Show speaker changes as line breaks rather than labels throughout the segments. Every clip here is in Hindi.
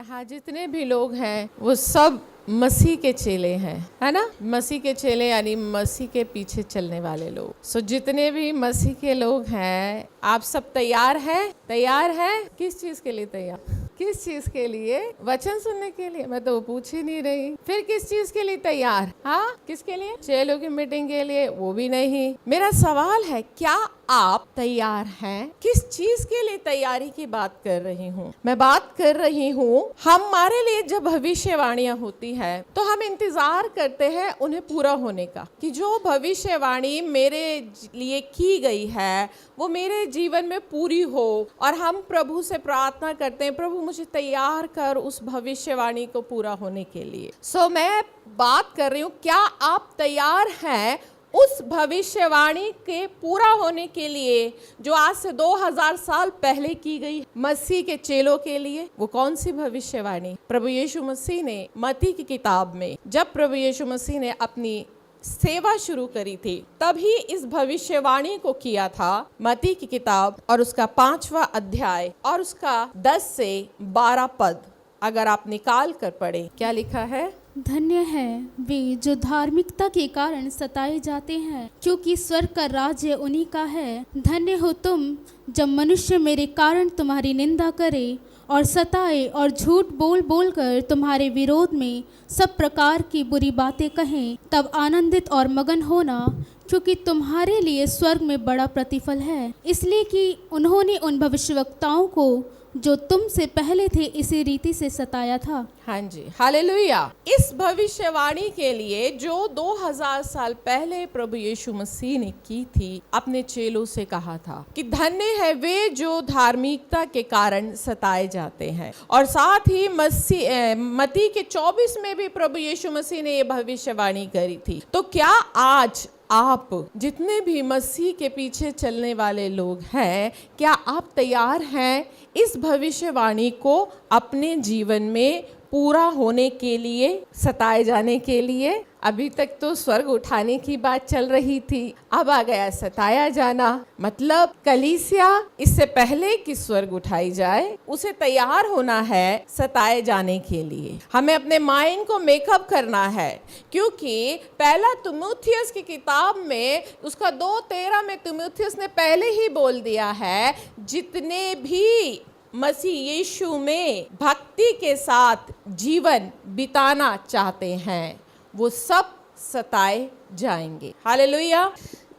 हाँ, जितने भी लोग हैं वो सब मसीह के चेले हैं, है ना। मसीह के चेले यानी मसीह के पीछे चलने वाले लोग। सो जितने भी मसीह के लोग हैं, आप सब तैयार हैं? तैयार हैं? किस चीज के लिए तैयार? किस चीज के लिए? वचन सुनने के लिए? मैं तो पूछ ही नहीं रही। फिर किस चीज के लिए तैयार? हाँ, किसके लिए? चेलों की मीटिंग के लिए? वो भी नहीं। मेरा सवाल है, क्या आप तैयार हैं? किस चीज के लिए तैयारी की बात कर रही हूँ? मैं बात कर रही हूँ, हमारे लिए जब भविष्यवाणियां होती है तो हम इंतजार करते हैं उन्हें पूरा होने का, कि जो भविष्यवाणी मेरे लिए की गई है वो मेरे जीवन में पूरी हो। और हम प्रभु से प्रार्थना करते हैं, प्रभु मुझे तैयार कर उस भविष्यवाणी को पूरा होने के लिए। सो मैं बात कर रही हूँ, क्या आप तैयार हैं उस भविष्यवाणी के पूरा होने के लिए जो आज से 2000 साल पहले की गई मसीह के चेलों के लिए? वो कौन सी भविष्यवाणी? प्रभु यीशु मसीह ने मत्ती की किताब में, जब प्रभु यीशु मसीह ने अपनी सेवा शुरू करी थी, तभी इस भविष्यवाणी को किया था। मत्ती की किताब और उसका 5वां अध्याय और उसका 10 से 12 पद अगर आप निकाल कर पढ़े, क्या लिखा है?
धन्य है वे जो धार्मिकता के कारण सताए जाते हैं, क्योंकि स्वर्ग का राज्य उन्हीं का है। धन्य हो तुम जब मनुष्य मेरे कारण तुम्हारी निंदा करे और सताए और झूठ बोल बोल कर तुम्हारे विरोध में सब प्रकार की बुरी बातें कहें। तब आनंदित और मगन होना, क्योंकि तुम्हारे लिए स्वर्ग में बड़ा प्रतिफल है, इसलिए कि उन्होंने उन भविष्यवक्ताओं को जो तुमसे पहले थे इसी रीति से सताया था।
हाँ जी, हालेलुया। इस भविष्यवाणी के लिए जो 2000 साल पहले प्रभु यीशु मसीह ने की थी, अपने चेलों से कहा था कि धन्य है वे जो धार्मिकता के कारण सताए जाते हैं। और साथ ही मत्ती के 24 में भी प्रभु यीशु मसीह ने ये भविष्यवाणी करी थी। तो क्या आज आप जितने भी मसीह के पीछे चलने वाले लोग हैं, क्या आप तैयार हैं इस भविष्यवाणी को अपने जीवन में पूरा होने के लिए, सताए जाने के लिए? अभी तक तो स्वर्ग उठाने की बात चल रही थी, अब आ गया सताया जाना। मतलब कलीसिया इससे पहले कि स्वर्ग उठाई जाए, उसे तैयार होना है सताए जाने के लिए। हमें अपने माइंड को मेकअप करना है, क्योंकि पहला तीमुथियुस की किताब में उसका 2:13 में तीमुथियुस ने पहले ही बोल दिया है, जितने भी मसीह यीशु में भक्ति के साथ जीवन बिताना चाहते हैं वो सब सताए जाएंगे। हालेलुया।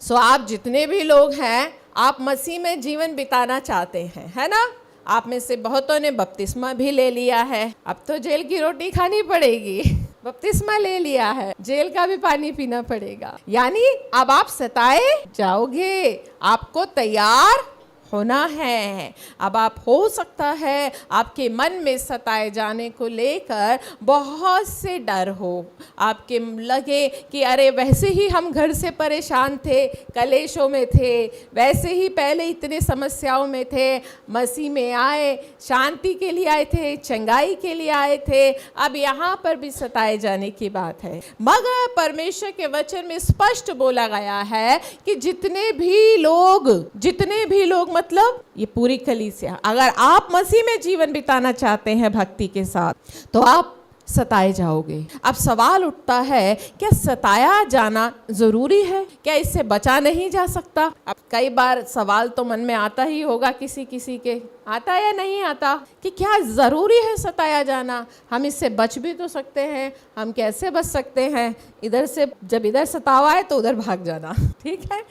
सो आप जितने भी लोग हैं, आप मसीह में जीवन बिताना चाहते हैं, है ना। आप में से बहुतों ने बपतिस्मा भी ले लिया है, अब तो जेल की रोटी खानी पड़ेगी। बपतिस्मा ले लिया है, जेल का भी पानी पीना पड़ेगा, यानी अब आप सताए जाओगे, आपको तैयार होना है। अब आप, हो सकता है आपके मन में सताए जाने को लेकर बहुत से डर हो, आपके लगे कि अरे वैसे ही हम घर से परेशान थे, कलेशों में थे, वैसे ही पहले इतने समस्याओं में थे, मसीह में आए, शांति के लिए आए थे, चंगाई के लिए आए थे, अब यहाँ पर भी सताए जाने की बात है। मगर परमेश्वर के वचन में स्पष्ट बोला गया है कि जितने भी लोग मतलब ये पूरी कलीसिया, अगर आप मसीह में जीवन बिताना चाहते हैं भक्ति के साथ, तो आप सताए जाओगे। अब सवाल उठता है, क्या सताया जाना जरूरी है? क्या इससे बचा नहीं जा सकता? अब कई बार सवाल तो मन में आता ही होगा, किसी किसी के आता या नहीं आता, कि क्या जरूरी है सताया जाना? हम इससे बच भी तो सकते हैं। हम कैसे बच सकते हैं? इधर से जब इधर सतावा है तो उधर भाग जाना, ठीक है,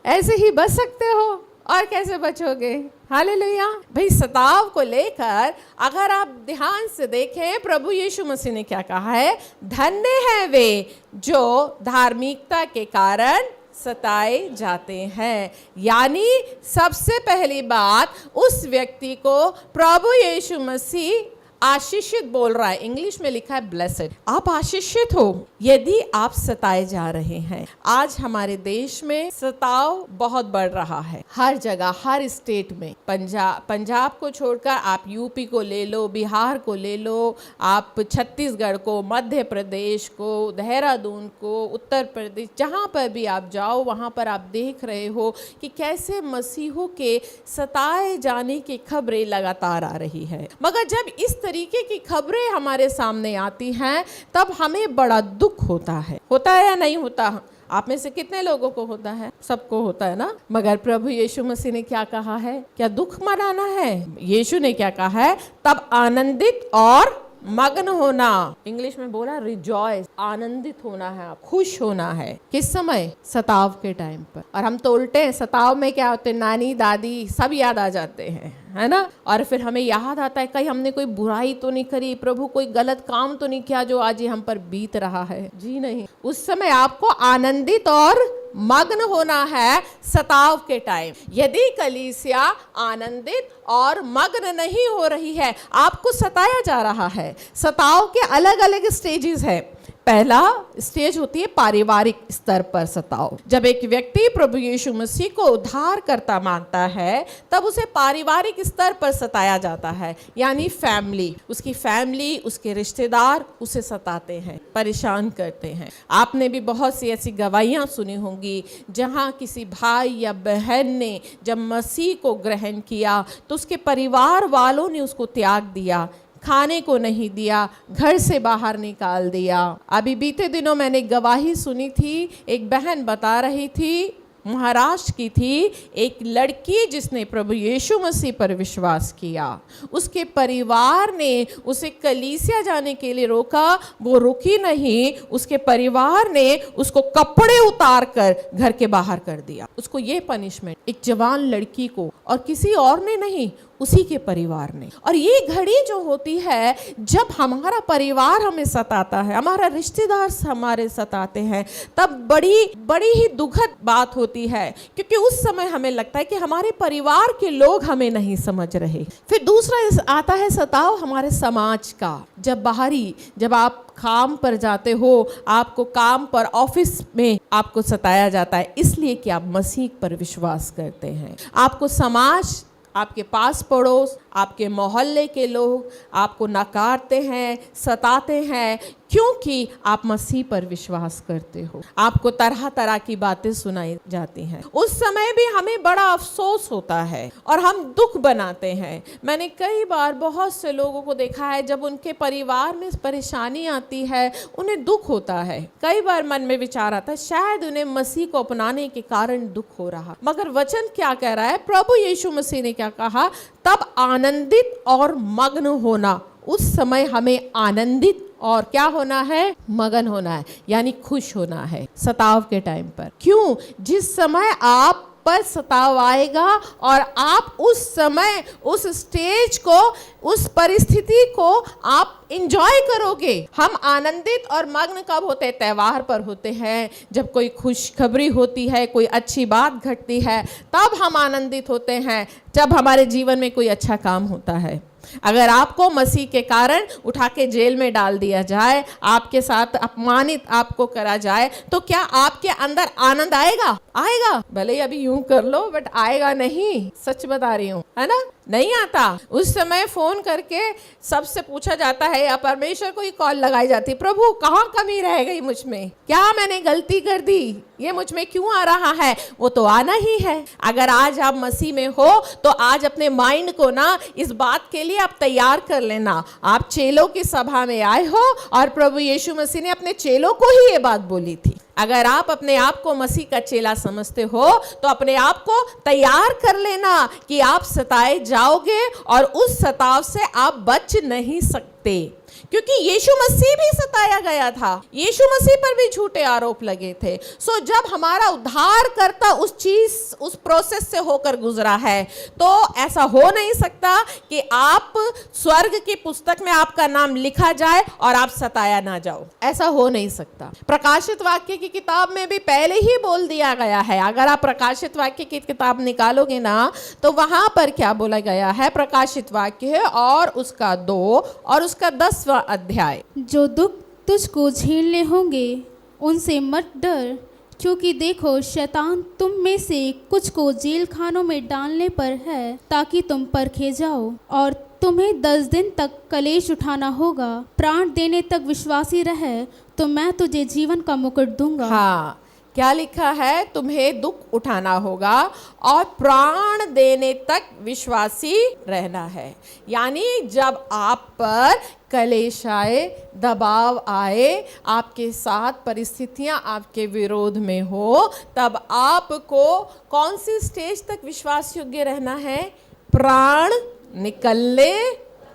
ऐसे ही बच सकते हो। और कैसे बचोगे? हालेलुया। भाई, सताव को लेकर अगर आप ध्यान से देखें, प्रभु यीशु मसीह ने क्या कहा है? धन्य है वे जो धार्मिकता के कारण सताए जाते हैं। यानी सबसे पहली बात, उस व्यक्ति को प्रभु यीशु मसीह आशीषित बोल रहा है। इंग्लिश में लिखा है ब्लेसेड। आप आशीषित हो यदि आप सताए जा रहे हैं। आज हमारे देश में सताव बहुत बढ़ रहा है, हर जगह, हर स्टेट में। पंजाब को छोड़कर आप यूपी को ले लो, बिहार को ले लो, आप छत्तीसगढ़ को, मध्य प्रदेश को, देहरादून को, उत्तर प्रदेश, जहाँ पर भी आप जाओ वहाँ पर आप देख रहे हो कि कैसे मसीहों के सताए जाने की खबरें लगातार आ रही है। मगर जब इस तरीके की खबरें हमारे सामने आती हैं तब हमें बड़ा दुख होता है या नहीं होता? आप में से कितने लोगों को होता है? सबको होता है ना। मगर प्रभु यीशु मसीह ने क्या कहा है? क्या दुख मनाना है? यीशु ने क्या कहा है? तब आनंदित और मग्न होना। इंग्लिश में बोला रिजॉयस, आनंदित होना है, खुश होना है। किस समय? सताव के टाइम पर। और हम तो उल्टे हैं, सताव में क्या होते हैं? नानी दादी सब याद आ जाते हैं, है ना। और फिर हमें याद आता है कहीं हमने कोई बुराई तो नहीं करी, प्रभु कोई गलत काम तो नहीं किया जो आज ये हम पर बीत रहा है। जी नहीं, उस समय आपको आनंदित और मग्न होना है सताव के टाइम। यदि कलीसिया आनंदित और मग्न नहीं हो रही है, आपको सताया जा रहा है। सताव के अलग अलग स्टेजेस है। पहला स्टेज होती है पारिवारिक स्तर पर सताव। जब एक व्यक्ति प्रभु यीशु मसीह को उद्धारकर्ता मानता है तब उसे पारिवारिक स्तर पर सताया जाता है, यानी फैमिली, उसकी फैमिली, उसके रिश्तेदार उसे सताते हैं, परेशान करते हैं। आपने भी बहुत सी ऐसी गवाहियां सुनी होंगी जहां किसी भाई या बहन ने जब मसीह को ग्रहण किया तो उसके परिवार वालों ने उसको त्याग दिया, खाने को नहीं दिया, घर से बाहर निकाल दिया। अभी बीते दिनों मैंने गवाही सुनी थी, एक बहन बता रही थी, महाराष्ट्र की थी, एक लड़की जिसने प्रभु यीशु मसीह पर विश्वास किया। उसके परिवार ने उसे कलीसिया जाने के लिए रोका, वो रुकी नहीं। उसके परिवार ने उसको कपड़े उतार कर घर के बाहर कर दिया। उसको ये पनिशमेंट, एक जवान लड़की को, और किसी और ने नहीं, उसी के परिवार ने। और ये घड़ी जो होती है जब हमारा परिवार हमें सताता है, हमारा रिश्तेदार हमारे सताते हैं, तब बड़ी ही दुखद बात होती है, क्योंकि उस समय हमें लगता है कि हमारे परिवार के लोग हमें नहीं समझ रहे। फिर दूसरा आता है सताव हमारे समाज का। जब आप काम पर जाते हो, आपको काम पर, ऑफिस में आपको सताया जाता है इसलिए कि आप मसीह पर विश्वास करते हैं। आपको समाज, आपके पास पड़ोस, आपके मोहल्ले के लोग आपको नकारते हैं, सताते हैं, क्योंकि आप मसीह पर विश्वास करते हो। आपको तरह तरह की बातें सुनाई जाती हैं। उस समय भी हमें बड़ा अफसोस होता है और हम दुख बनाते हैं। मैंने कई बार बहुत से लोगों को देखा है, जब उनके परिवार में परेशानी आती है उन्हें दुख होता है। कई बार मन में विचार आता है शायद उन्हें मसीह को अपनाने के कारण दुख हो रहा। मगर वचन क्या कह रहा है? प्रभु यीशु मसीह ने क्या कहा? तब आनंदित और मग्न होना। उस समय हमें आनंदित और क्या होना है? मगन होना है, यानी खुश होना है सताव के टाइम पर। क्यों? जिस समय आप पर सताव आएगा और आप उस समय, उस स्टेज को, उस परिस्थिति को आप इंजॉय करोगे। हम आनंदित और मग्न कब होते हैं? त्योहार पर होते हैं, जब कोई खुशखबरी होती है, कोई अच्छी बात घटती है, तब हम आनंदित होते हैं। जब हमारे जीवन में कोई अच्छा काम होता है। अगर आपको मसीह के कारण उठा के जेल में डाल दिया जाए, आपके साथ अपमानित आपको करा जाए, तो क्या आपके अंदर आनंद आएगा? आएगा। भले ही अभी यूं कर लो, बट आएगा नहीं। सच बता रही हूँ, है ना, नहीं आता। उस समय फोन करके सबसे पूछा जाता है, या परमेश्वर को ही कॉल लगाई जाती, प्रभु कहाँ कमी रह गई मुझ में? क्या मैंने गलती कर दी? ये मुझ में क्यों आ रहा है? वो तो आना ही है। अगर आज आप मसीह में हो तो आज अपने माइंड को ना इस बात के लिए आप तैयार कर लेना। आप चेलों की सभा में आए हो और प्रभु यीशु मसीह ने अपने चेलों को ही ये बात बोली थी। अगर आप अपने आप को मसीह का चेला समझते हो तो अपने आप को तैयार कर लेना कि आप सताए जाओगे और उस सताव से आप बच नहीं सकते, क्योंकि यीशु मसीह भी सताया गया था। यीशु मसीह पर भी झूठे आरोप लगे थे। सो जब हमारा उद्धार करता उस प्रोसेस से होकर गुजरा है, तो ऐसा हो नहीं सकता कि आप स्वर्ग की पुस्तक में आपका नाम लिखा जाए और आप सताया ना जाओ। ऐसा हो नहीं सकता। प्रकाशित वाक्य की किताब में भी पहले ही बोल दिया गया है। अगर आप प्रकाशित वाक्य की किताब निकालोगे ना, तो वहां पर क्या बोला गया है? प्रकाशित वाक्य है और उसका 2 और उसका 10वां अध्याय।
जो दुख तुझको झेलने होंगे उनसे मत डर, क्योंकि देखो शैतान तुम में से कुछ को जेल खानों में डालने पर है, ताकि तुम परखे जाओ, और तुम्हें 10 दिन तक कलेश उठाना होगा। प्राण देने तक विश्वासी रहे तो मैं तुझे जीवन का मुकुट दूंगा।
हाँ, क्या लिखा है? तुम्हें दुख उठाना होगा और प्राण देने तक विश्वासी रहना है। यानी जब आप पर कलेश आए, दबाव आए, आपके साथ परिस्थितियां आपके विरोध में हो, तब आपको कौन सी स्टेज तक विश्वास योग्य रहना है? प्राण निकलने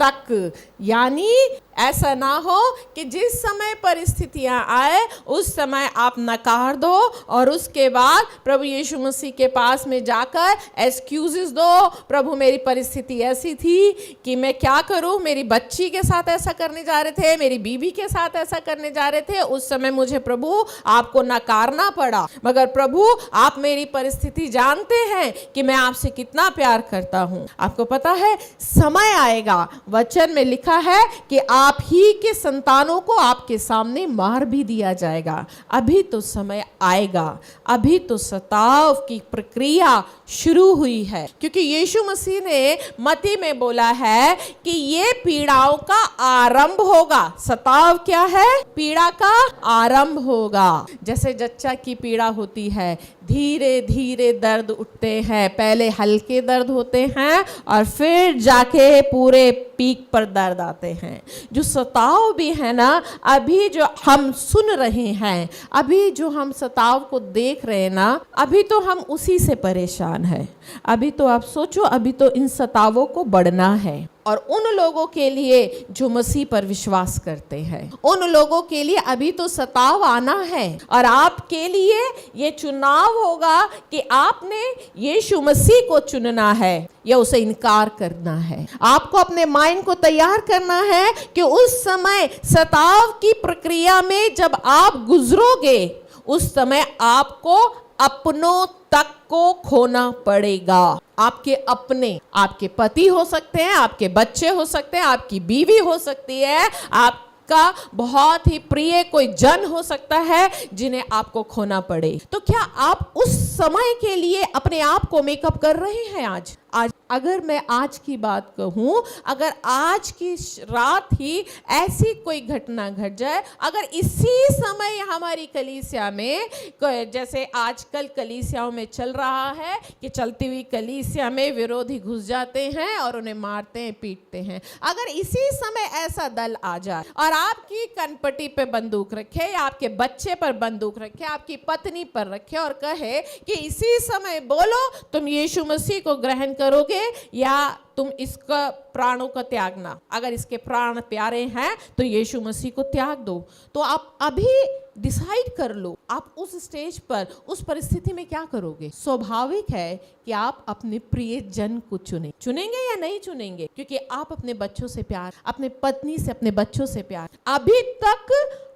तक। यानी ऐसा ना हो कि जिस समय परिस्थितियां आए उस समय आप नकार दो और उसके बाद प्रभु यीशु मसीह के पास में जाकर एक्सक्यूजेस दो, प्रभु मेरी परिस्थिति ऐसी थी कि मैं क्या करूं, मेरी बच्ची के साथ ऐसा करने जा रहे थे, मेरी बीवी के साथ ऐसा करने जा रहे थे, उस समय मुझे प्रभु आपको नकारना पड़ा। मगर प्रभु आप मेरी परिस्थिति जानते हैं कि मैं आपसे कितना प्यार करता हूं। आपको पता है समय आएगा, वचन में लिखा है कि आप ही के संतानों को आपके सामने मार भी दिया जाएगा। अभी तो समय आएगा, अभी तो सताव की प्रक्रिया शुरू हुई है, क्योंकि यीशु मसीह ने मत्ती में बोला है कि ये पीड़ाओं का आरंभ होगा। सताव क्या है? पीड़ा का आरंभ होगा। जैसे जच्चा की पीड़ा होती है, धीरे धीरे दर्द उठते हैं, पहले हल्के दर्द होते हैं और फिर जाके पूरे पीक पर दर्द आते हैं। जो सताव भी है ना, अभी जो हम सुन रहे हैं, अभी जो हम सताव को देख रहे हैं ना, अभी तो हम उसी से परेशान हैं। अभी तो आप सोचो, अभी तो इन सतावों को बढ़ना है। और उन लोगों के लिए जो मसीह पर विश्वास करते हैं, उन लोगों के लिए अभी तो सताव आना है। और आपके लिए ये चुनाव होगा कि आपने यीशु मसीह को चुनना है या उसे इनकार करना है। आपको अपने माइंड को तैयार करना है कि उस समय सताव की प्रक्रिया में जब आप गुजरोगे, उस समय आपको अपनों तक को खोना पड़ेगा। आपके अपने, आपके पति हो सकते हैं, आपके बच्चे हो सकते हैं, आपकी बीवी हो सकती है, आपका बहुत ही प्रिय कोई जन हो सकता है जिन्हें आपको खोना पड़े। तो क्या आप उस समय के लिए अपने आप को मेकअप कर रहे हैं? आज अगर मैं आज की बात कहूं, अगर आज की रात ही ऐसी कोई घटना घट जाए, अगर इसी समय हमारी कलीसिया में, जैसे आजकल कलीसियाओं में चल रहा है कि चलती हुई कलीसिया में विरोधी घुस जाते हैं और उन्हें मारते हैं, पीटते हैं, अगर इसी समय ऐसा दल आ जाए और आपकी कनपटी पे बंदूक रखे या आपके बच्चे पर बंदूक रखे, आपकी पत्नी पर रखे और कहे कि इसी समय बोलो तुम यीशु मसीह को ग्रहण करोगे या तुम इसका प्राणों का त्यागना, अगर इसके प्राण प्यारे हैं तो यीशु मसीह को त्याग दो, तो आप अभी डिसाइड कर लो आप उस स्टेज पर, उस परिस्थिति में क्या करोगे। स्वाभाविक है कि आप अपने प्रिय जन को चुनेंगे या नहीं चुनेंगे, क्योंकि आप अपने बच्चों से प्यार, अपने पत्नी से, अपने बच्चों से प्यार। अभी तक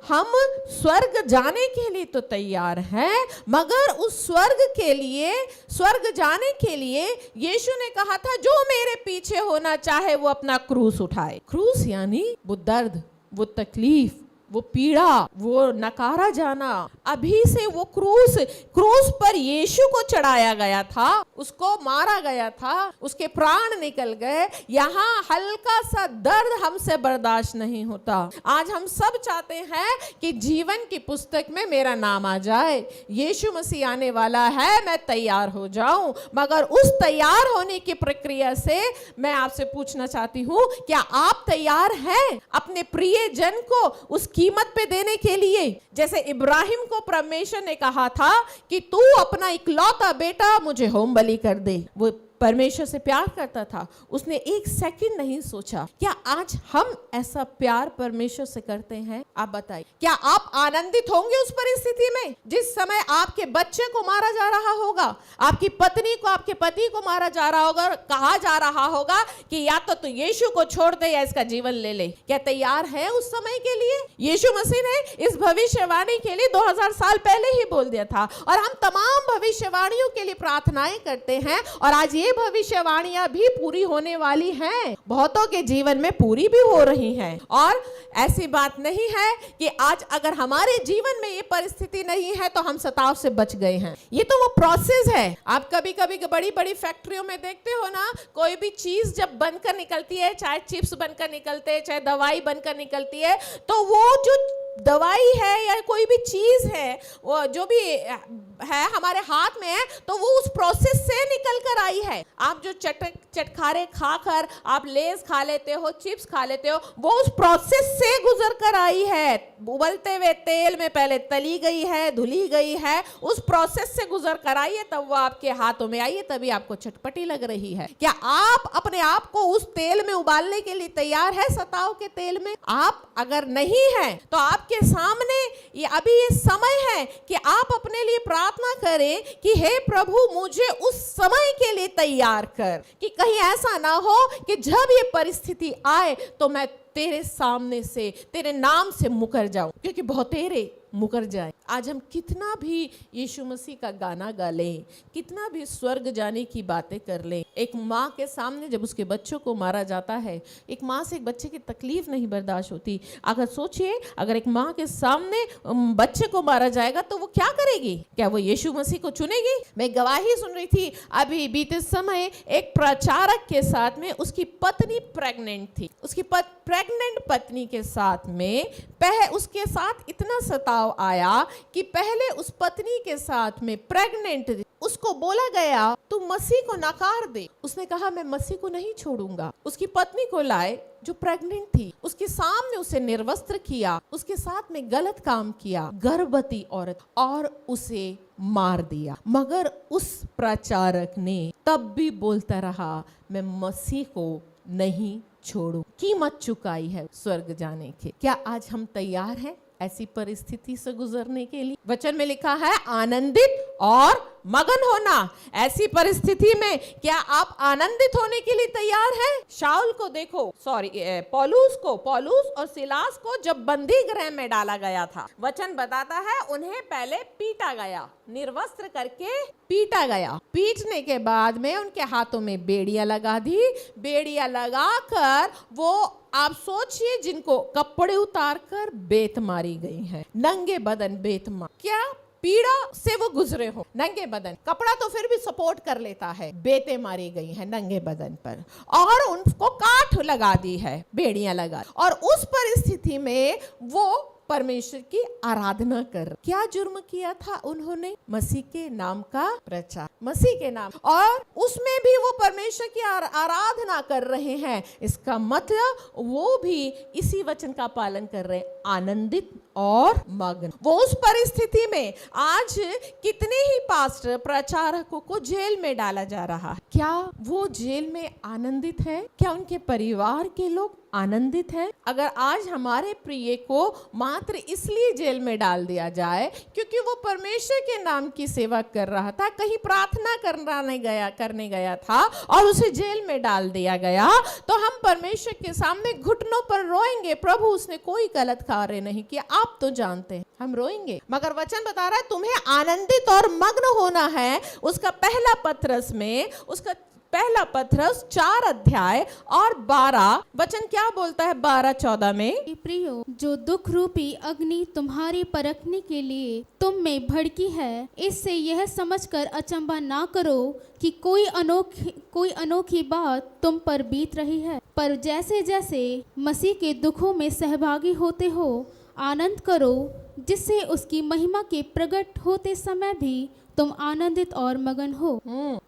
हम स्वर्ग जाने के लिए तो तैयार हैं, मगर उस स्वर्ग के लिए, स्वर्ग जाने के लिए यीशु ने कहा था जो मेरे पीछे होना चाहे वो अपना क्रूस उठाए। क्रूस यानी वो दर्द, वो तकलीफ, वो पीड़ा, वो नकारा जाना। अभी से वो क्रूस पर यीशु को चढ़ाया गया था, उसको मारा गया था, उसके प्राण निकल गए। यहाँ हल्का सा दर्द हमसे बर्दाश्त नहीं होता। आज हम सब चाहते हैं कि जीवन की पुस्तक में मेरा नाम आ जाए, यीशु मसीह आने वाला है, मैं तैयार हो जाऊं। मगर उस तैयार होने की प्रक्रिया से मैं आपसे पूछना चाहती हूँ, क्या आप तैयार हैं अपने प्रिय जन को उस कीमत पे देने के लिए? जैसे इब्राहिम को परमेश्वर ने कहा था कि तू अपना इकलौता बेटा मुझे होम बलि कर दे। वो परमेश्वर से प्यार करता था, उसने एक सेकंड नहीं सोचा। क्या आज हम ऐसा प्यार परमेश्वर से करते हैं? आप बताइए, क्या आप आनंदित होंगे उस परिस्थिति में जिस समय आपके बच्चे को मारा जा रहा होगा, आपकी पत्नी को, आपके पति को मारा जा रहा होगा, कहा जा रहा होगा कि या तो तू यीशु को छोड़ दे या इसका जीवन ले ले? क्या तैयार है उस समय के लिए? यीशु मसीह ने इस भविष्यवाणी के लिए 2000 साल पहले ही बोल दिया था, और हम तमाम भविष्यवाणियों के लिए प्रार्थनाएं करते हैं, और आज ये भविष्यवाणियां भी पूरी होने वाली हैं, बहुतों के जीवन में पूरी भी हो रही हैं। और ऐसी बात नहीं है कि आज अगर हमारे जीवन में ये परिस्थिति नहीं है तो हम सताव से बच गए हैं। ये तो वो प्रोसेस है। आप कभी कभी बड़ी बड़ी फैक्ट्रियों में देखते हो ना, कोई भी चीज जब बनकर निकलती है, चाहे चिप्स बनकर निकलते हैं, चाहे दवाई बनकर निकलती है, तो वो जो दवाई है या कोई भी चीज है, वो जो भी है हमारे हाथ में है, तो वो उस प्रोसेस से निकल कर आई है। आप जो चटखारे खाकर आप लेज खा लेते हो, चिप्स खा लेते हो, वो उस प्रोसेस से गुजर कर आई है। उबलते हुए तेल में पहले तली गई है, धुली गई है, उस प्रोसेस से गुजर कर आई है, तब वो आपके हाथों में आई है, तभी आपको चटपटी लग रही है। क्या आप अपने आप को उस तेल में उबालने के लिए तैयार है? सताव के तेल में आप अगर नहीं है तो आपके सामने ये अभी ये समय है कि आप अपने लिए प्रार्थना करें कि हे प्रभु, मुझे उस समय के लिए तैयार कर, कि कहीं ऐसा ना हो कि जब ये परिस्थिति आए तो मैं तेरे सामने से, तेरे नाम से मुकर जाऊं, क्योंकि बहुतेरे मुकर जाए। आज हम कितना भी यीशु मसीह का गाना गा लें, कितना भी स्वर्ग जाने की बातें कर लें, एक माँ के सामने जब उसके बच्चों को मारा जाता है, एक माँ से एक बच्चे की तकलीफ नहीं बर्दाश्त होती। अगर सोचिए, अगर एक माँ के सामने बच्चे को मारा जाएगा तो वो क्या करेगी? क्या वो यीशु मसीह को चुनेगी? मैं गवाही सुन रही थी अभी बीते समय, एक प्रचारक के साथ में उसकी पत्नी प्रेग्नेंट थी। उसकी प्रेग्नेंट पत्नी के साथ में उसके साथ इतना सताव आया कि पहले उस पत्नी के साथ में प्रेग्नेंट उसको बोला गया तू मसीह को नकार दे। उसने कहा मैं मसीह को नहीं छोड़ूंगा। उसकी पत्नी को लाए जो प्रेग्नेंट थी, उसके सामने उसे निर्वस्त्र किया, उसके साथ में गलत काम किया, गर्भवती औरत, और उसे मार दिया। मगर उस प्रचारक ने तब भी बोलता रहा मैं मसीह को नहीं छोड़ू। कीमत चुकाई है स्वर्ग जाने की। क्या आज हम तैयार हैं ऐसी परिस्थिति से गुजरने के लिए? वचन में लिखा है आनंदित और मगन होना। ऐसी परिस्थिति में क्या आप आनंदित होने के लिए तैयार हैं? शाऊल को देखो, पौलुस और सिलास को जब बंदी गृह में डाला गया था, वचन बताता है उन्हें पहले पीटा गया, निर्वस्त्र करके पीटा गया। पीटने के बाद में उनके हाथों में बेड़ियां लगा दी। बेड़ियां लगाकर वो, आप सोचिए, जिनको कपड़े उतार कर बेत मारी गई है, नंगे बदन बेत मार, क्या पीड़ा से वो गुजरे हो। नंगे बदन, कपड़ा तो फिर भी सपोर्ट कर लेता है, बेतें मारी गई हैं नंगे बदन पर, और उनको काठ लगा दी है, बेड़ियां लगा, और उस परिस्थिति में वो परमेश्वर की आराधना कर। क्या जुर्म किया था उन्होंने? मसीह के नाम का प्रचार, मसीह के नाम, और उसमें भी वो परमेश्वर की आराधना कर रहे हैं। इसका मतलब वो भी इसी वचन का पालन कर रहे हैं, आनंदित और मग्न। वो उस परिस्थिति में, आज कितने ही पास्टर, प्रचारकों को जेल में डाला जा रहा है, क्या वो जेल में आनंदित है? क्या उनके परिवार के लोग आनंदित है? अगर आज हमारे प्रिय को मात्र इसलिए जेल में डाल दिया जाए क्योंकि वो परमेश्वर के नाम की सेवा कर रहा था, कहीं प्रार्थना करने गया था और उसे जेल में डाल दिया गया, तो हम परमेश्वर के सामने घुटनों पर रोएंगे, प्रभु उसने कोई गलत कार्य नहीं किया, आप तो जानते हैं, हम रोएंगे। मगर वचन बता रहा है तुम्हें आनंदित और मग्न होना है। उसका पहला पत्रस में, उसका पहला पत्रस 4 अध्याय और 12 वचन क्या बोलता है? 12-14 में,
प्रियो, जो दुख रूपी अग्नि तुम्हारी परखने के लिए तुम में भड़की है, इससे यह समझकर अचंभा ना करो कि कोई अनोखी बात तुम पर बीत रही है, पर जैसे जैसे मसीह के दुखों में सहभागी होते हो आनंद करो, जिससे उसकी महिमा के प्रकट होते समय भी तुम आनंदित और मगन हो।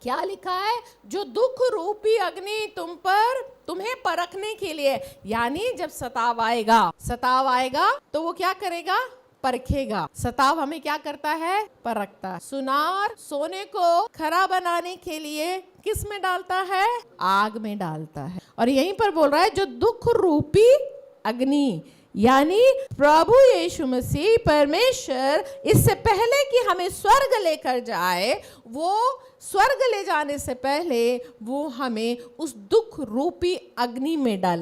क्या लिखा है? जो दुख रूपी अग्नि तुम्हें परखने के लिए, यानी जब सताव आएगा तो वो क्या करेगा? परखेगा। सताव हमें क्या करता है? परखता। सुनार सोने को खरा बनाने के लिए किस में डालता है? आग में डालता है। और यहीं पर बोल रहा है जो दुख रूपी अग्नि, यानी प्रभु यीशु मसीह, परमेश्वर, इससे पहले कि हमें स्वर्ग लेकर जाए, वो स्वर्ग ले जाने से पहले वो हमें उस दुख रूपी अग्नि में डाल।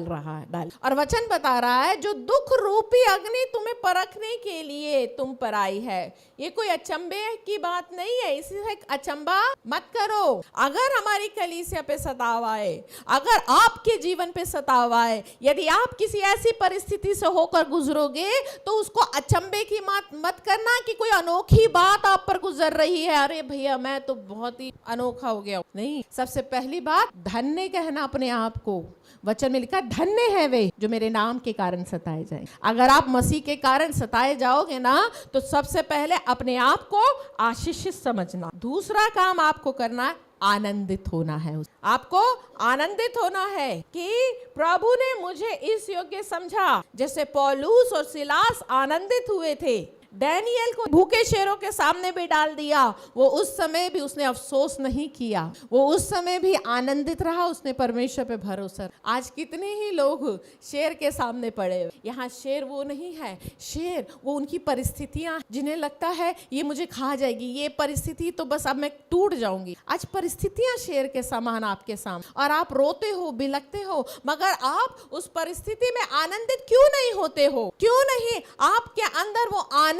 और वचन बता रहा है जो दुख रूपी अग्नि तुम्हें परखने के लिए तुम पर आई है। ये कोई अचंभे की बात नहीं है, इसे अचंभा मत करो। अगर हमारी कलीसिया पे सताव आए, अगर आपके जीवन पे सताव आए, यदि आप किसी ऐसी परिस्थिति से होकर गुजरोगे तो उसको अचंभे की मत करना कि कोई अनोखी बात आप पर गुजर रही है, अरे भैया मैं तो बहुत ही अनोखा हो गया। नहीं, सबसे पहली बात धन्य कहना अपने आप को। वचन में लिखा है, धन्य है वे जो मेरे नाम के कारण सताए जाए। अगर आप मसीह के कारण सताए जाओगे ना, तो सबसे पहले अपने आप को आशीषित समझना। दूसरा काम आपको करना है, आनंदित होना है। आपको आनंदित होना है कि प्रभु ने मुझे इस योग्य समझा, जैसे पौलुस और सिलास आनंदित हुए थे। डैनियल को भूखे शेरों के सामने भी डाल दिया, वो उस समय भी उसने अफसोस नहीं किया, वो उस समय भी आनंदित रहा, उसने परमेश्वर पे भरोसा। आज कितने ही लोग शेर के सामने पड़े। यहाँ शेर वो नहीं है, शेर वो उनकी परिस्थितियां, जिन्हें लगता है ये मुझे खा जाएगी, ये परिस्थिति तो बस अब मैं टूट जाऊंगी। आज परिस्थितियां शेर के समान आपके सामने, और आप रोते हो, बिलखते हो, मगर आप उस परिस्थिति में आनंदित क्यों नहीं होते हो? क्यों नहीं? आपके अंदर वो आनंद,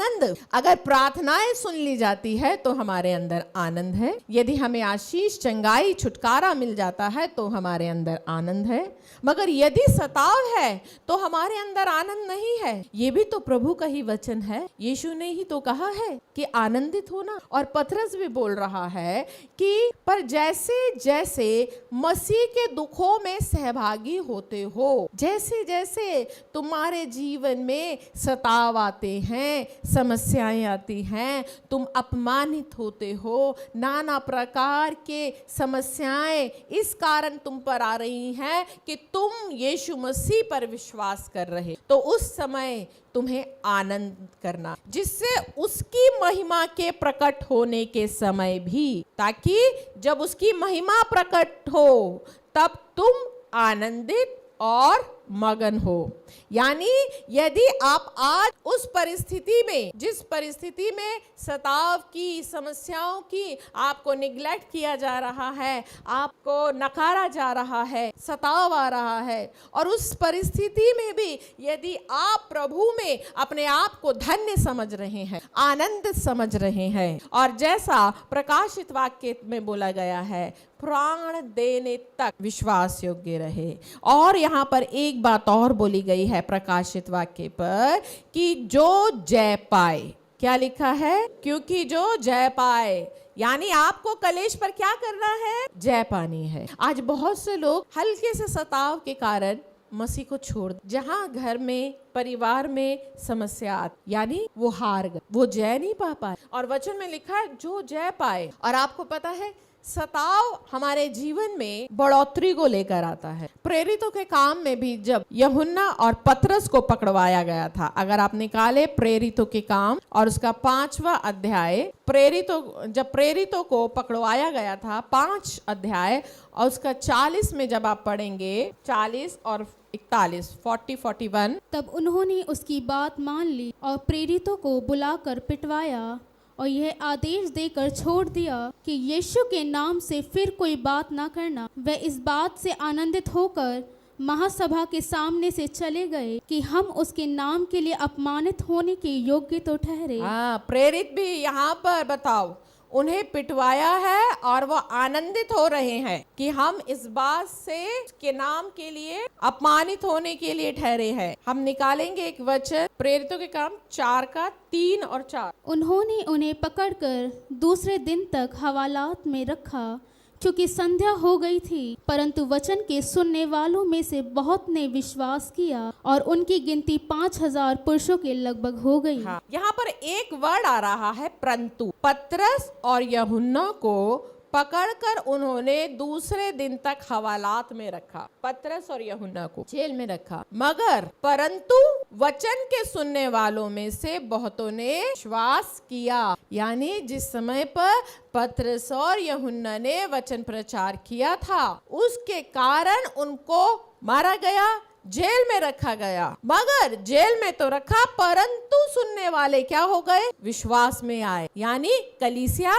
अगर प्रार्थनाएं सुन ली जाती है तो हमारे अंदर आनंद है। यदि हमें आशीष, चंगाई, छुटकारा मिल जाता है तो हमारे अंदर आनंद है। मगर यदि सताव है तो हमारे अंदर आनंद नहीं है। ये भी तो प्रभु का ही वचन है। यीशु ने ही तो कहा है कि आनंदित होना। और पतरस भी बोल रहा है कि पर जैसे जैसे मसीह के दुखों में सहभागी होते हो, जैसे जैसे तुम्हारे जीवन में सताव आते हैं, समस्याएं आती हैं, तुम अपमानित होते हो, नाना प्रकार के समस्याएं इस कारण तुम पर आ रही हैं कि तुम यीशु मसीह पर विश्वास कर रहे, तो उस समय तुम्हें आनंद करना, जिससे उसकी महिमा के प्रकट होने के समय भी, ताकि जब उसकी महिमा प्रकट हो तब तुम आनंदित और मगन हो। यानी यदि आप आज उस परिस्थिति में, जिस परिस्थिति में सताव की, समस्याओं की, आपको निग्लेक्ट किया जा रहा है, आपको नकारा जा रहा है, सताव आ रहा है, और उस परिस्थिति में भी यदि आप प्रभु में अपने आप को धन्य समझ रहे हैं, आनंदित समझ रहे हैं, और जैसा प्रकाशित वाक्य में बोला गया है, प्राण देने तक विश्वास योग्य रहे। और यहाँ पर एक बात और बोली गई है प्रकाशित वाक्य पर कि जो जय पाए, क्या लिखा है? क्योंकि जो जय पाए, यानी आपको कलेश पर क्या करना है? जय पानी है। आज बहुत से लोग हल्के से सताव के कारण मसीह को छोड़, जहां घर में, परिवार में समस्या आती, यानी वो हार गए, वो जय नहीं पा पाए। और वचन में लिखा है जो जय पाए। और आपको पता है सताव हमारे जीवन में बढ़ोतरी को लेकर आता है। प्रेरितों के काम में भी जब यूहन्ना और पतरस को पकड़वाया गया था, अगर आप निकाले प्रेरितों के काम और उसका 5वां अध्याय, जब प्रेरितों को पकड़वाया गया था 5 अध्याय, और उसका 40 में जब आप पढ़ेंगे, 40 और 41, 40-41,
तब उन्होंने उसकी बात मान ली और प्रेरितों को बुलाकर पिटवाया और यह आदेश देकर छोड़ दिया कि यीशु के नाम से फिर कोई बात ना करना। वे इस बात से आनंदित होकर महासभा के सामने से चले गए कि हम उसके नाम के लिए अपमानित होने के योग्य तो ठहरे।
प्रेरित भी यहाँ पर बताओ, उन्हें पिटवाया है और वो आनंदित हो रहे हैं कि हम इस बात से के नाम के लिए अपमानित होने के लिए ठहरे हैं। हम निकालेंगे एक वचन, प्रेरितों के काम 4 का 3 और 4।
उन्होंने उन्हें पकड़कर दूसरे दिन तक हवालात में रखा, क्योंकि संध्या हो गई थी, परंतु वचन के सुनने वालों में से बहुत ने विश्वास किया और उनकी गिनती 5000 पुरुषों के लगभग हो गई।
यहाँ पर एक वर्ड आ रहा है परंतु। पतरस और यूहन्ना को पकड़कर उन्होंने दूसरे दिन तक हवालात में रखा, पतरस और यूहन्ना को जेल में रखा, मगर परंतु वचन के सुनने वालों में से बहुतों ने विश्वास किया। यानी जिस समय पर पतरस और यूहन्ना ने वचन प्रचार किया था, उसके कारण उनको मारा गया, जेल में रखा गया। मगर जेल में तो रखा, परंतु सुनने वाले क्या हो गए? विश्वास में आए, यानी कलीसिया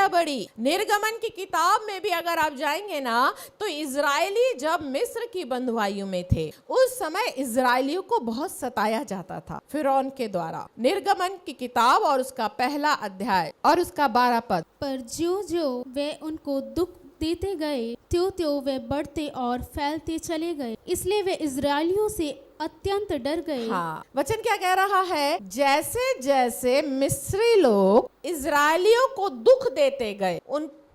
बड़ी। निर्गमन की किताब में भी अगर आप जाएंगे ना, तो इजरायली जब मिस्र की बंधुआइयों में थे, उस समय इजरायलियों को बहुत सताया जाता था फिरौन के द्वारा। निर्गमन की किताब और उसका 1 अध्याय और उसका 12 पद।
पर ज्यों-ज्यों वे उनको दुख देते गए, त्यों-त्यों वे बढ़ते और फैलते चले गए, इसलिए वे इजरायलियों से अत्यंत डर गए।
वचन क्या कह रहा है? जैसे जैसे मिस्री लोग इजरायलियों को दुख देते गए,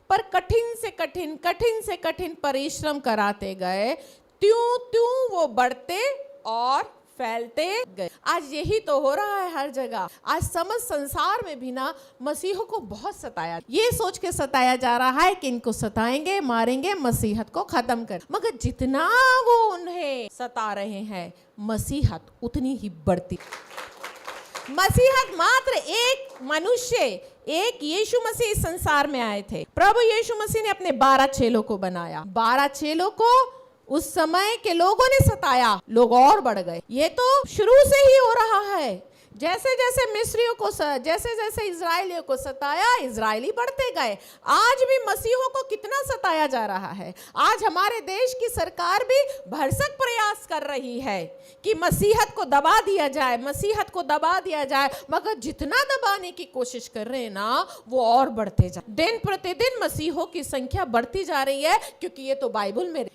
पर कठिन से कठिन परिश्रम कराते गए, त्यों त्यों वो बढ़ते और फैलते गए। आज यही तो हो रहा है हर जगह। आज समस्त संसार में भी ना मसीहों को बहुत सताया, ये सोच के सताया जा रहा है कि इनको सताएंगे, मारेंगे, मसीहत को खत्म कर। मगर जितना वो उन्हें सता रहे हैं, मसीहत उतनी ही बढ़ती। मसीहत मात्र एक मनुष्य, एक यीशु मसीह इस संसार में आए थे। प्रभु यीशु मसीह ने अपने 12 चेलों को बनाया। 12 चेलों को उस समय के लोगों ने सताया, लोग और बढ़ गए। ये तो शुरू से ही हो रहा है। जैसे जैसे मिस्रियों को जैसे जैसे इजराइलियों को सताया, इजरायली बढ़ते गए। आज भी मसीहों को कितना सताया जा रहा है। आज हमारे देश की सरकार भी भरसक प्रयास कर रही है कि मसीहत को दबा दिया जाए, मसीहत को दबा दिया जाए। मगर जितना दबाने की कोशिश कर रहे हैं ना, वो और बढ़ते जा। दिन प्रतिदिन मसीहों की संख्या बढ़ती जा रही है, क्योंकि ये तो बाइबल में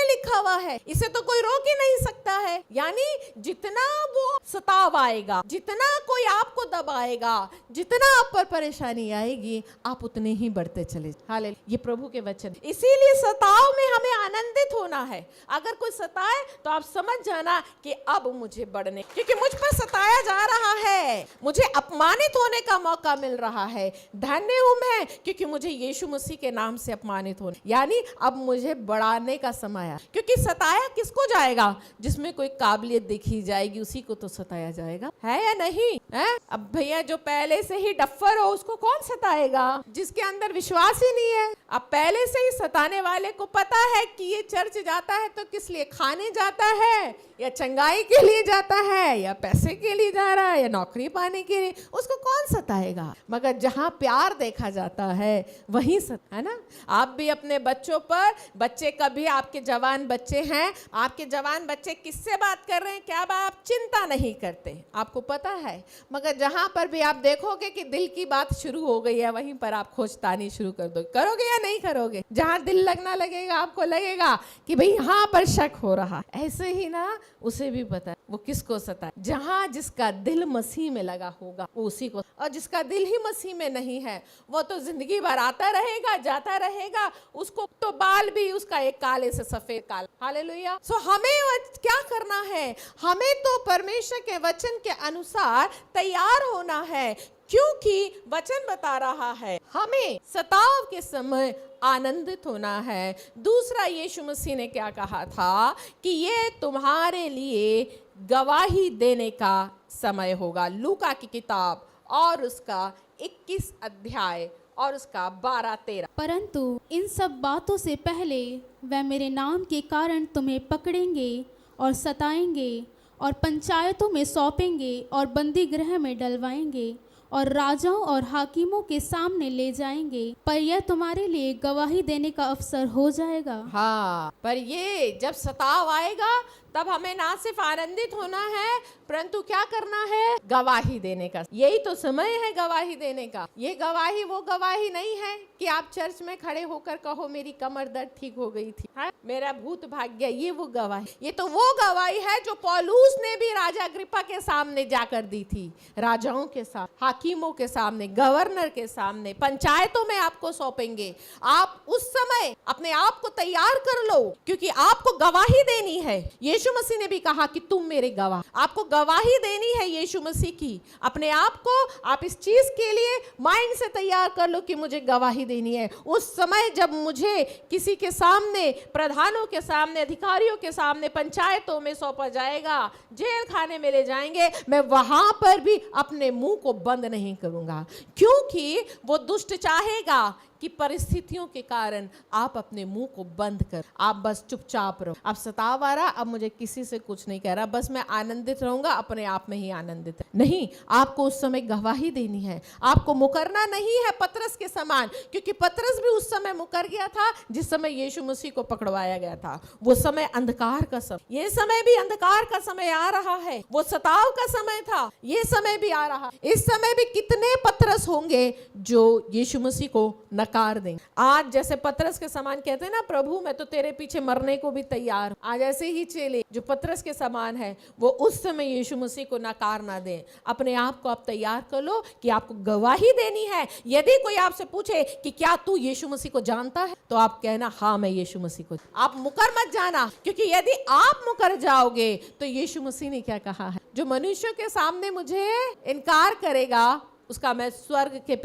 लिखा हुआ है। इसे तो कोई रोक ही नहीं सकता है। यानी जितना वो सताव आएगा, जितना कोई आपको दबाएगा, जितना आप पर परेशानी आएगी, आप उतने ही बढ़ते चले। हालेलुया, ये प्रभु के वचन। इसीलिए सताव में हमें आनंदित होना है। अगर कोई सताए तो आप समझ जाना कि अब मुझे बढ़ने, क्योंकि मुझ पर सताया जा रहा है, मुझे अपमानित होने का मौका मिल रहा है। धन्य हूं मैं, क्योंकि मुझे यीशु मसीह के नाम से अपमानित होने, यानी अब मुझे बढ़ाने का समय आया। क्योंकि सताया किसको जाएगा? जिसमें कोई काबिलियत देखी जाएगी, उसी को तो सताया जाएगा, है या नहीं? है? अब भैया जो पहले से ही डफ्फर हो, उसको कौन सताएगा? जिसके अंदर विश्वास ही नहीं है। अब पहले से ही सताने वाले को पता है कि ये चर्च जाता है तो किस लिए, खाने जाता है या चंगाई के लिए जाता है या पैसे के लिए जा रहा है या नौकरी पाने के लिए, उसको कौन सताएगा? मगर जहां प्यार देखा जाता है वहीं है ना। आप भी अपने बच्चों पर, बच्चे कभी आपके जवान बच्चे हैं, आपके जवान बच्चे किससे बात कर रहे हैं, क्या आप चिंता नहीं करते, आपको पता है। मगर जहां पर भी आप देखोगे कि दिल की बात शुरू हो गई है, वहीं पर आप खोजतानी शुरू कर दो। करोगे या नहीं करोगे? जहां दिल लगना लगेगा, आपको लगेगा कि भाई यहां पर शक हो रहा। ऐसे ही ना उसे भी पता है वो किसको सताए। जहां जिसका दिल मसीह में लगा होगा वो उसी को, और जिसका दिल ही मसीह में नहीं है वो तो जिंदगी भर आता रहेगा, जाता रहेगा, उसको तो बाल भी उसका एक काले से सफेद काला। हालेलुया। सो हमें क्या करना है? हमें तो परमेश्वर के वचन के अनुसार तैयार होना है, क्योंकि वचन बता रहा है हमें सताव के समय आनंदित होना है। दूसरा, यीशु मसीह ने क्या कहा था कि ये तुम्हारे लिए गवाही देने का समय होगा। लूका की किताब और उसका 21 अध्याय और उसका 12-13।
परंतु इन सब बातों से पहले वह मेरे नाम के कारण तुम्हें पकड़ेंगे और सताएंगे और पंचायतों में सौंपेंगे और बंदी गृह में डलवाएंगे और राजाओं और हाकिमों के सामने ले जाएंगे, पर यह तुम्हारे लिए गवाही देने का अवसर हो जाएगा।
हाँ, पर ये जब सताव आएगा तब हमें ना सिर्फ आनंदित होना है, परंतु क्या करना है? गवाही देने का। यही तो समय है गवाही देने का। ये गवाही वो गवाही नहीं है कि आप चर्च में खड़े होकर कहो मेरी कमर दर्द ठीक हो गई थी, हाँ? मेरा भूत भाग गया। ये वो गवाही, ये तो वो गवाही है जो पौलुस ने भी राजा अग्रिप्पा के सामने जाकर दी थी, राजाओं के साथ, हाकिमों के सामने, गवर्नर के सामने, पंचायतों में आपको सौंपेंगे। आप उस समय अपने आप को तैयार कर लो, क्योंकि आपको गवाही देनी है। यीशु मसीह ने भी कहा कि तुम मेरे गवाह। आपको गवाही देनी है यीशु मसीह की। अपने आप को आप इस चीज के लिए माइंड से तैयार कर लो कि मुझे गवाही देनी है। उस समय जब मुझे किसी के सामने, प्रधानों के सामने, अधिकारियों के सामने, पंचायतों में सौंपा जाएगा, जेल खाने में ले जाएंगे, मैं वहां पर भी अपने मुंह को बंद नहीं करूंगा, क्योंकि वो दुष्ट चाहेगा कि परिस्थितियों के कारण आप अपने मुंह को बंद कर, आप बस चुपचाप रहो। अब सताव आ रहा, अब मुझे किसी से कुछ नहीं कह रहा, बस मैं आनंदित रहूंगा, अपने आप में ही आनंदित नहीं। आपको उस समय गवाही देनी है। आपको मुकरना नहीं है पतरस के समान, क्योंकि पतरस भी उस समय मुकर गया था जिस समय यीशु मसीह को पकड़वाया गया था। वो समय अंधकार का समय, ये समय भी अंधकार का समय आ रहा है। वो सताव का समय था, ये समय भी आ रहा। इस समय भी कितने पतरस होंगे जो यीशु मसीह को नकार देंगे। आज जैसे पतरस के समान कहते हैं ना, प्रभु मैं तो तेरे पीछे मरने को भी तैयार हूं। आज ऐसे ही चेले जो पतरस के समान है, वो उस समय यीशु मसीह को नकार ना दें। अपने आप को आप तैयार कर लो कि आपको गवाही देनी है। यदि कोई आपसे पूछे कि क्या तू यीशु मसीह को जानता है, तो आप कहना हाँ मैं यीशु मसीह को। आप मुकर मत जाना, क्योंकि यदि आप मुकर जाओगे तो यीशु मसीह ने क्या कहा है, जो मनुष्यों के सामने मुझे इनकार करेगा उसका मैं स्वर्गीय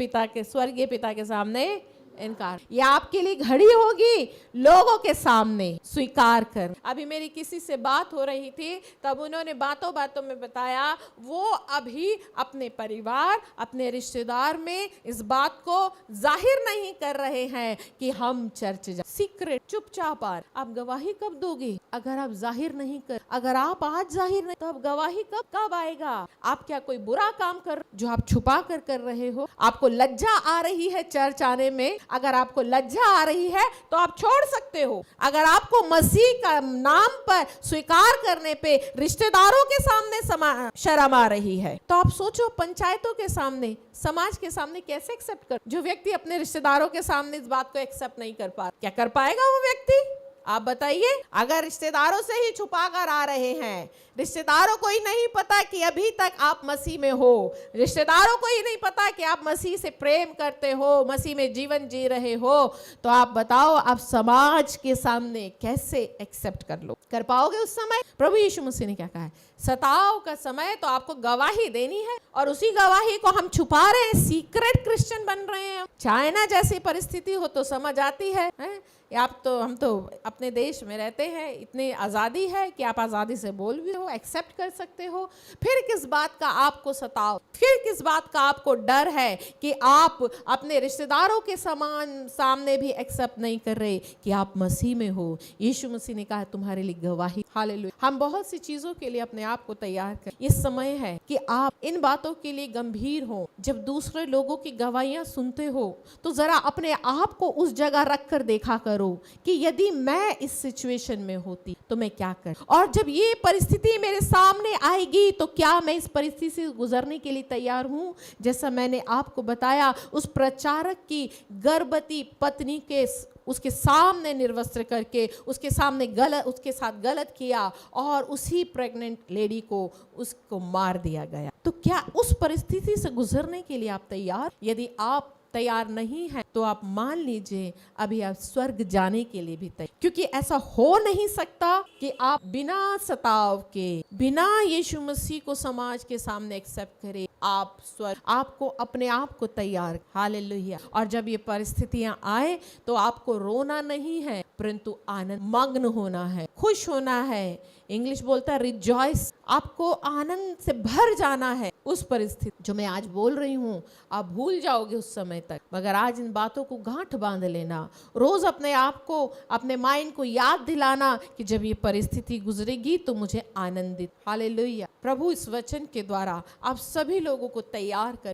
पिता के सामने इनकार। ये आपके लिए घड़ी होगी लोगों के सामने स्वीकार कर। अभी मेरी किसी से बात हो रही थी, तब उन्होंने बातों बातों में बताया वो अभी अपने परिवार, अपने रिश्तेदार में इस बात को जाहिर नहीं कर रहे हैं कि हम चर्च जा, सीक्रेट चुपचाप। आप गवाही कब दोगे अगर आप जाहिर नहीं कर? अगर आप आज जाहिर नहीं, तो अब गवाही कब आएगा? आप क्या कोई बुरा काम कर जो आप छुपा कर रहे हो? आपको लज्जा आ रही है चर्च आने में, अगर आपको लज्जा आ रही है तो आप छोड़ सकते हो। अगर आपको मसीह का नाम पर स्वीकार करने पे रिश्तेदारों के सामने शर्म आ रही है, तो आप सोचो पंचायतों के सामने, समाज के सामने कैसे एक्सेप्ट कर? जो व्यक्ति अपने रिश्तेदारों के सामने इस बात को एक्सेप्ट नहीं कर पा, क्या कर पाएगा वो व्यक्ति? आप बताइए। अगर रिश्तेदारों से ही छुपा कर आ रहे हैं, रिश्तेदारों को ही नहीं पता कि अभी तक आप मसीह में हो, रिश्तेदारों को ही नहीं पता कि आप मसीह से प्रेम करते हो, मसीह में जीवन जी रहे हो, तो आप बताओ आप समाज के सामने कैसे एक्सेप्ट कर पाओगे उस समय? प्रभु यीशु मसीह ने क्या कहा है, सताव का समय तो आपको गवाही देनी है, और उसी गवाही को हम छुपा रहे हैं, सीक्रेट क्रिश्चियन बन रहे हैं। चाइना जैसी परिस्थिति हो तो समझ आती है, हम तो अपने देश में रहते हैं, इतनी आज़ादी है कि आप आज़ादी से बोल भी हो, एक्सेप्ट कर सकते हो। फिर किस बात का आपको सताव, फिर किस बात का आपको डर है कि आप अपने रिश्तेदारों के सामने भी एक्सेप्ट नहीं कर रहे कि आप मसीह में हो? यीशु मसीह ने कहा तुम्हारे लिए गवाही। हालेलुया। हम बहुत सी चीजों के लिए अपने आप को तैयार करें। ये समय है कि आप इन बातों के लिए गंभीर हो। जब दूसरे लोगों की गवाहियां सुनते हो तो जरा अपने आप को उस जगह रख कर देखा करो कि यदि मैं इस सिचुएशन में होती तो मैं क्या कर, और जब ये परिस्थिति मेरे सामने आएगी तो क्या मैं इस परिस्थिति से गुजरने के लिए तैयार हूं? जैसा मैंने आपको बताया, उस प्रचारक की गर्भवती पत्नी के उसके सामने निर्वस्त्र करके उसके साथ गलत किया और उसी प्रेग्नेंट लेडी को उसको मार दिया गया। तो क्या उस परिस्थिति से गुजरने के लिए आप तैयार? यदि आप तैयार नहीं है तो आप मान लीजिए अभी आप स्वर्ग जाने के लिए भी तैयार, क्योंकि ऐसा हो नहीं सकता कि आप बिना सताव के, बिना यीशु मसीह को समाज के सामने एक्सेप्ट करें आप स्वर्ग। आपको अपने आप को तैयार, हालेलुया। और जब ये परिस्थितियां आए तो आपको रोना नहीं है परंतु आनंद मग्न होना है, खुश होना है। इंग्लिश बोलता है रिजॉइस। आपको आनंद से भर जाना है। उस परिस्थिति जो मैं आज बोल रही हूँ आप भूल जाओगे उस समय तक, मगर आज इन बातों को गांठ बांध लेना। रोज अपने आप को, अपने माइंड को याद दिलाना कि जब ये परिस्थिति गुजरेगी तो मुझे आनंदित। हालेलुया। प्रभु इस वचन के द्वारा आप सभी लोगों को तैयार कर